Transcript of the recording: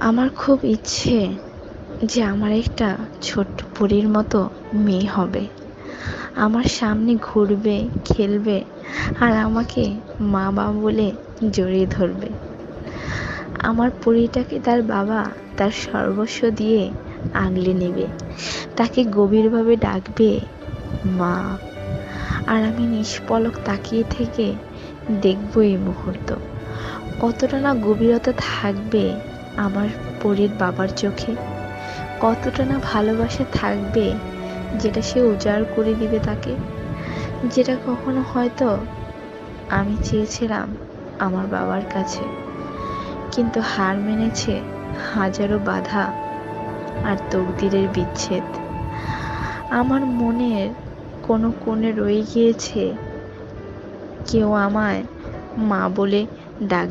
আমার খুব ইচ্ছে যে আমার একটা ছোট্ট পরীর মতো মেয়ে হবে, আমার সামনে ঘুরবে, খেলবে, আর আমাকে মা বাবা বলে জড়িয়ে ধরবে। আমার পরীটাকে তার বাবা তার সর্বস্ব দিয়ে আগলে নেবে, তাকে গভীরভাবে ডাকবে মা। আর আমি নিষ্পলক তাকিয়ে থেকে দেখব এই মুহূর্ত। কতটা না গভীরতা থাকবে আমার পরীর বাবার চোখে, কতটা না ভালোবাসা থাকবে যেটা সে উজাড় করে দিবে তাকে, যেটা কখনো হয়তো আমি চেয়েছিলাম আমার বাবার কাছে, কিন্তু হার মেনেছে হাজারো বাধা আর তকদিরের বিচ্ছেদ। আমার মনের কোনো কোণে রয়ে গিয়েছে কেউ আমায় মা বলে ডাক